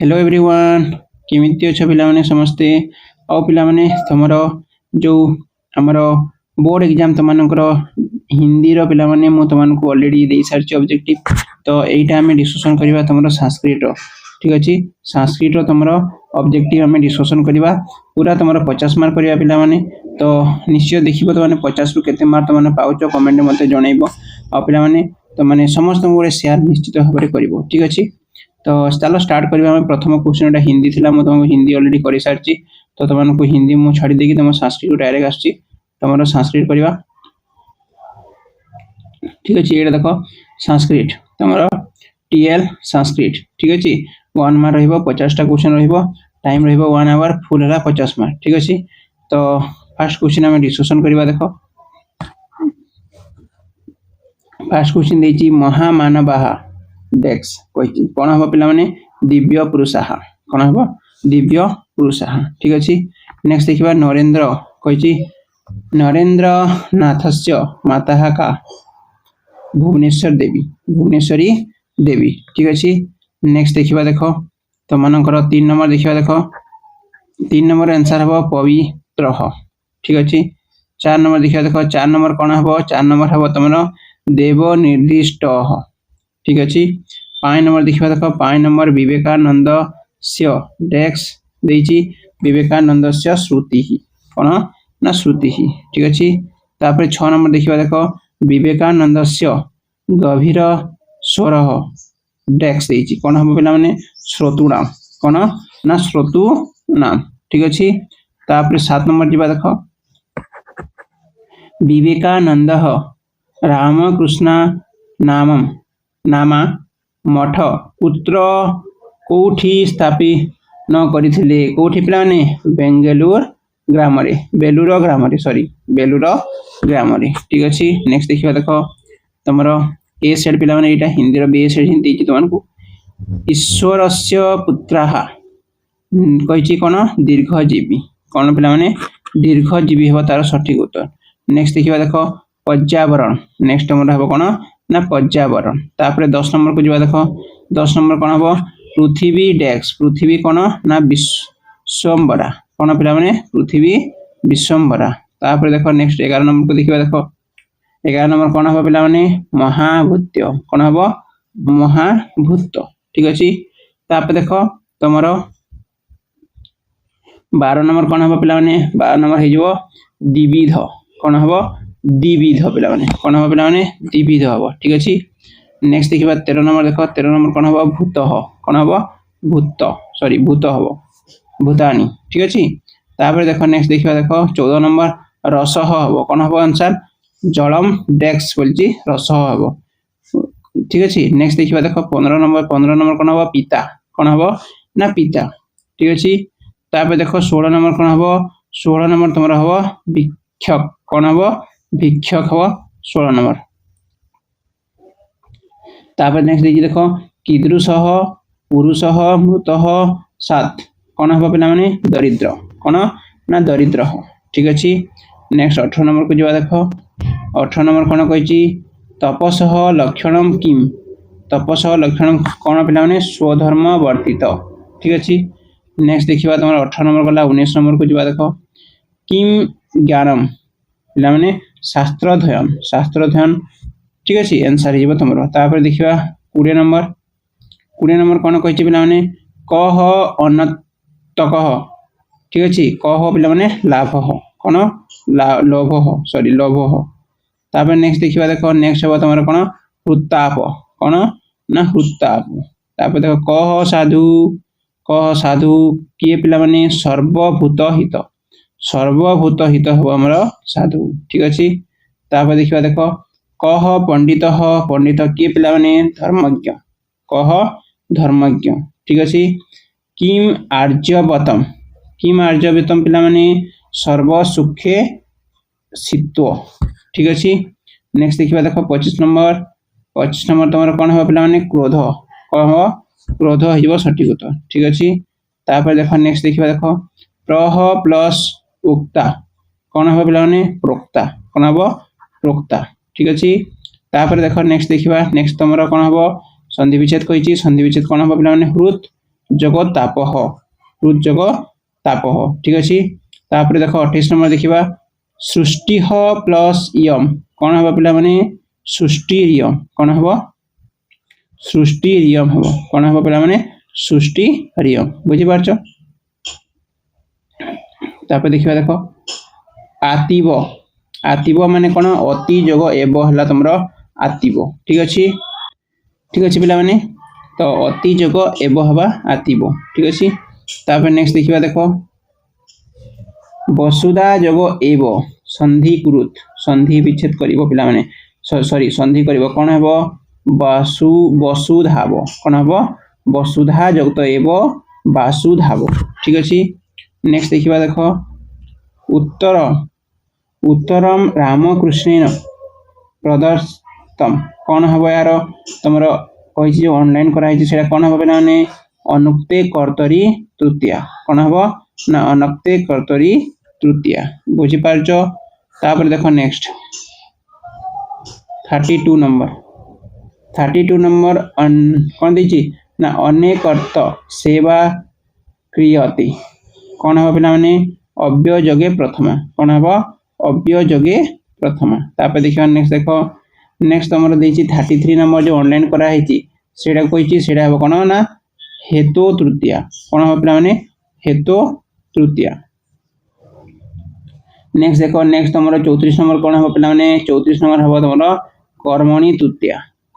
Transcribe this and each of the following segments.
Hello everyone केमिति अच्छे पिलाने समस्ते आउ पिलाने तुमर जो आमर बोर्ड एग्जाम तुमकर हिंदी रो पिलाने मु तुमको ऑलरेडी दे सारी ऑब्जेक्टिव तो एटा हमें डिस्कशन करबा तुमर संस्कृत रो ठीक अछि संस्कृत रो तुमर ऑब्जेक्टिव हमें डिस्कशन करबा पूरा तुमर 50 मार्क करबा पिलाने तो निश्चय देखिबो तो माने 50 रु केते मार्क तुमने पाउचो कमेंट मते जणाइबो आ पिलाने तो माने समस्त को शेयर निश्चित भाबरे करबो ठीक अछि तो चलो स्टार्ट करबा हम प्रथम क्वेश्चन हिंदी थिला मु तुमको हिंदी ऑलरेडी कर सारी तो तुमको हिंदी मु छाड़ी देकी तुम संस्कृत डायरेक्ट आछि तुम संस्कृत करबा ठीक अछि एटा देखो संस्कृत तुम टीएल संस्कृत ठीक अछि 1 मार्क रहइबो 50 टा क्वेश्चन रहइबो टाइम रहइबो 1 आवर फुल हला 50 मार्क ठीक अछि तो फर्स्ट क्वेश्चन हम डिस्कशन करबा देखो फर्स्ट क्वेश्चन देछि महामानवाः डेक्स कहि कोन हो पिला माने दिव्य पुरुषाः कोन हो दिव्य पुरुषाः ठीक अछि नेक्स्ट देखिबा नरेंद्र कहि नरेंद्र नाथस्य माताः का भुवनेश्वर देवी भुवनेश्वरी देवी ठीक अछि नेक्स्ट देखिबा देखो तो मानकर 3 नंबर देखिबा देखो 3 नंबर आंसर हो पवित्र ठीक अछि 4 नंबर देखिबा देखो 4 नंबर कोन हो 4 नंबर हो तमरो देव निर्दिष्ट ठीक अछि 5 नंबर देखिबा देखो 5 नंबर विवेकानंद स्य डेक्स देछि विवेकानंद स्य श्रुति कोन ना श्रुति ठीक अछि तापर 6 नंबर देखिबा देखो विवेकानंद स्य गभीर स्वर डेक्स देछि कोन हम पिला माने श्रोतुनाम कोन ना श्रोतुनाम ठीक अछि तापर 7 नंबर दिबा देखो विवेकानंद रामकृष्ण नामम नामा मठ पुत्र कोठी स्थापित न करिथिले कोठी प्लाने बेंगलुरु ग्राम रे बेलुर ग्राम रे सॉरी बेलुर ग्राम रे ठीक अछि नेक्स्ट देखिबा देखो तमरो ए सेड पिला माने एटा हिंदी रो बे सेड हिंदी कि तुमको ईश्वरस्य पुत्रः कहिछि कोन दीर्घजीवी कोन पिला माने दीर्घजीवी हो तार सठिक उत्तर नेक्स्ट देखिबा देखो पर्यावरण नेक्स्ट नंबर हो कोन ना पर्यावरण तापर 10 नंबर को जिबा देखो 10 नंबर कोन हो पृथ्वी डेक्स पृथ्वी कोन ना विश्वम्बरा कोन पिला माने पृथ्वी विश्वम्बरा तापर देखो नेक्स्ट 11 नंबर को देखिबा देखो 11 नंबर कोन हो पिला माने महाभूत्य कोन हो महाभूत ठीक अछि तापर देखो तमरो 12 नंबर कोन हो पिला माने 12 नंबर हे जो द्विविध कोन हो द्विविध पिला माने कोन हो पिला माने द्विविध हो ठीक अछि नेक्स्ट देखिबा 13 नंबर देखो 13 नंबर कोन हो भूत हो कोन हो भूत सॉरी भूत हो भूतानी ठीक अछि तापर देखो नेक्स्ट देखिबा देखो 14 नंबर रस हो कोन हो आंसर जलम डेक्स बोलची रस हो ठीक अछि नेक्स्ट देखिबा देखो 15 नंबर कोन हो पिता कोन हो ना पिता ठीक अछि तापर देखो 16 नंबर कोन हो 16 नंबर तुमरा हो भिक्षक कोन हो भिक्षक हो 16 नंबर तापर नेक्स्ट देखो कीदृशः पुरुषः मृतः सात कोन हो पिला माने दरिद्र कोन ना दरिद्र ठीक अछि नेक्स्ट 18 नंबर को जिबा देखो 18 नंबर कोन कहिछि तपसः लक्षणम किम तपसः लक्षणम कोन पिला माने स्वधर्म वर्तित ठीक अछि नेक्स्ट देखिबा तमर 18 नंबर गला 19 नंबर को जिबा देखो किम ज्ञानम पिला माने शास्त्र अध्ययन ठीक अछि आंसर हिबो तमरो तापर देखिबा 20 नंबर कोन कहिछि पिला माने कह अनतकह ठीक अछि कह पिला माने लाभ हो कोन लोभ हो सॉरी लोभ हो तापर नेक्स्ट देखिबा देखो नेक्स्ट हो तमरो कोन हुत्ताप कोन ना हुत्ताप तापर देखो कह साधु के पिला माने सर्वभूत हित हो हमरो साधु ठीक अछि तापर देखिबा देखो कह पंडित के पिला माने धर्मज्ञ कह धर्मज्ञ ठीक अछि किम आर्यवतम पिला माने सर्व सुखे सित्व ठीक अछि नेक्स्ट देखिबा देखो 25 नंबर तमरो कोन हो पिला माने क्रोध कोन हो क्रोध हिबो सठिक उत्तर ठीक अछि तापर देखो नेक्स्ट देखिबा देखो प्रह प्लस उक्ता कोन हो पिला माने प्रोक्ता कोन हो प्रोक्ता ठीक अछि तापर देखो नेक्स्ट देखिबा नेक्स्ट तमरो कोन हो संधि विच्छेद कहिछि संधि विच्छेद कोन हो पिला माने हृत যোগ তাপহ ରୁତ୍ যোগ ତାପହ ঠিক ଅଛି। ତାପରେ ଦେଖ 28 ନମ୍ବର ଦେଖିବା ସୃଷ୍ଟିହ ପ୍ଲସ୍ ଇୟମ୍ କ'ଣ ହେବ ପିଲାମାନେ ସୃଷ୍ଟି ରିୟମ୍ କ'ଣ ହେବ ସୃଷ୍ଟି ରିୟମ୍ ହେବ କ'ଣ ହେବ ପିଲାମାନେ ସୃଷ୍ଟି ରିୟମ୍ ବୁଝିପାରୁଛ। ତାପରେ ଦେଖିବା ଦେଖ ଆତିବ ଆତିବ ମାନେ କ'ଣ ଅତି ଯୋଗ ଏବ ହେଲା ତମର ଆତିବ ଠିକ ଅଛି ପିଲାମାନେ ତ ଅତି ଯୋଗ ଏବ ହବା ଆତିବ ଠିକ ଅଛି। ତାପରେ ନେକ୍स्ट देखिबा देखो वसुधा जोग एव संधि कुरुत संधि विच्छेद करिवो पिला माने सॉरी संधि करिवो कोन हेबो वसुधाव कोन हेबो वसुधा जोग तो एव वासुधाव ठीक अछि। नेक्स्ट देखिबा देखो उत्तरम रामकृष्णेन प्रदर्शितम कोन हेबो यार तमरो कहि जे ऑनलाइन करा हिची सेटा कोन हेबो पिला माने अनुक्ते कर्तरी तृतीया कौन हम ना अनक्ते कर्तरी तृतीया बुझीपार। तापर देख नेक्स्ट 32 नंबर कौन दी ना अनेक अर्थ सेवा क्रियते कौन हम पिला माने अव्ययोगे प्रथमा कौन हम अव्ययोगे प्रथमा। तापर देखिए नेक्स्ट देखो नेक्स्ट तुम 33 नंबर जो ऑनलाइन करा हिची सेटा कहिची सेटा हम कौन ना हेतु तृतीया कौन हम पिला माने हेतु तृतीया। नेक्स्ट देखो नेक्स्ट तुम 34 नंबर कौन हम पिला माने 34 नंबर हम तुम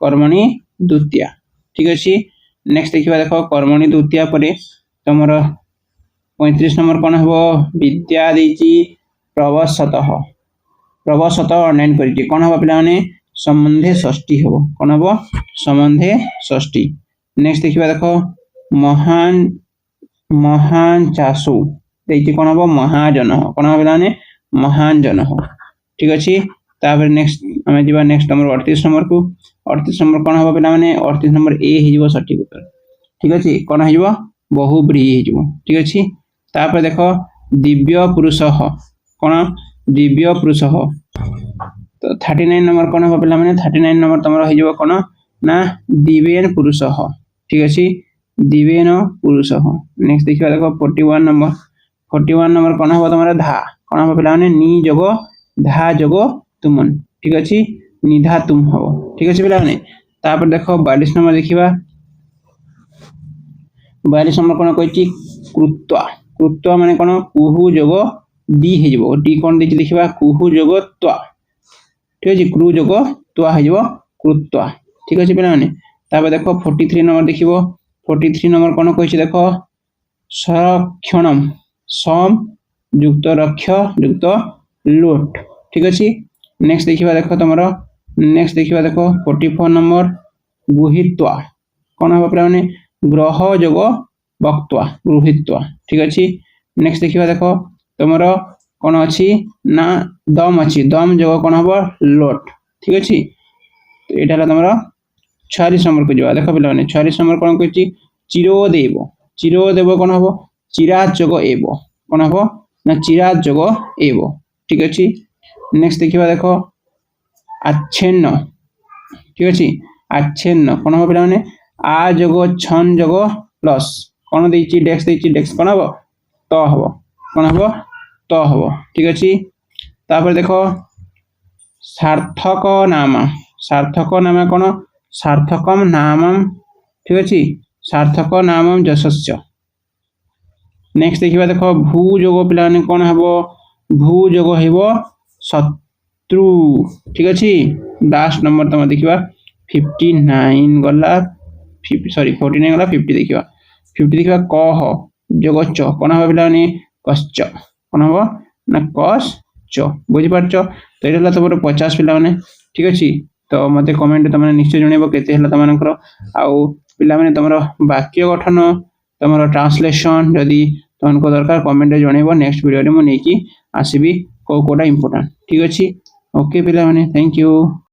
कर्मणि द्वितीया ठीक अच्छे। नेक्स्ट देखिए देखो कर्मणि द्वितीया पर तुम 35 नंबर कौन हम विद्या देची प्रवसत ऑनलाइन कर कौन हम पिला माने संबंधे षष्ठी हम कौन हम संबंधे षष्ठी। नेक्स्ट देखिए देखो महान चाषु कौन हम महाजन कौन हम पिला महान जन ठीक अच्छे। तापर नेक्स्ट आम जा नेक्स्ट नंबर 38 नंबर को 38 नंबर कौन हम पिला माने 38 नंबर ए हो सठिक उत्तर ठीक अच्छे कौन हो बहुव्रीहि हो ठीक अच्छे। तापर देख दिव्य पुरुष कौन दिव्य पुरुष तो 39 नंबर कौन हम पिला माने 39 नंबर तुम हो कौन ना दिव्यन पुरुष ठीक अच्छे दिव्यन पुरुष। नेक्स्ट देखिए देखो 41 नंबर कौन हम तुम धा कौन हम पिला माने नि जोग धा जोग तुमन ठीक अच्छे निधा तुम हम ठीक अच्छे पिला माने। तापर देखो 42 नंबर देखिबा 42 नंबर कौन कहि कृत्वा माने कौन कुहु जोग डी हो डी कौन देखि देखिबा कुहु जोग त्वा ठीक अच्छे क्रू जोग त्वा हो कृत्वा ठीक अच्छे पिला माने। तापर देखो 43 नंबर देखिबो 43 नंबर कौन कहि देखो संरक्षणम सम युक्त रक्ष युक्त लोट ठीक अच्छे। नेक्स्ट देखिबा देखो तुम नेक्स्ट देखिबा देखो 44 नंबर गुहित्वा कौन हम पिला माने ग्रह जोग वक्त्वा गृहीत्वा ठीक अच्छे। नेक्स्ट देखिबा देखो तुम कौन अच्छी ना दम अच्छी दम जोग कौन हम लोट ठीक अच्छे। तो यहाँ तुम 46 नंबर को जा देख पे 46 नंबर कौन कही चिरोदेव कौन हम चिराज जोग एव कौन हम ना चिराज जोग एव ठीक अच्छे। नेक्स्ट देखिए देख आच्छन्न ठीक अच्छे आच्छन्न कौन हम पे आ जोग छन जोग प्लस कौन देती डेक्स कौन हम तो हम कौन हम तो हम ठीक अच्छे। तापर देख सार्थक नाम कौन सार्थकम नामम ठीक अच्छे सार्थक नामम यशस्य। नेक्स्ट देखिए देख भू जोग पिला कौन हम भू जोग हो शत्रु ठीक अच्छे। लास्ट नंबर तुम देखा 59 गला सॉरी 49 गला 50 देखा 50 देखा कह जोग च कौन हम पिला कश्च कौन हम ना कस च बुझीपार। तो ये तुम 50 पिला ठीक अच्छे। तो मत कमेंट तुम निश्चय जनइब के तुम पिला तुम वाक्य गठन तुम ट्रांसलेशन जदि तुमको दरकार कमेंट जनइब नेक्स्ट वीडियो में नहीं आसबि कोटा इंपोर्टेंट ठीक अच्छे। ओके पिला थैंक यू।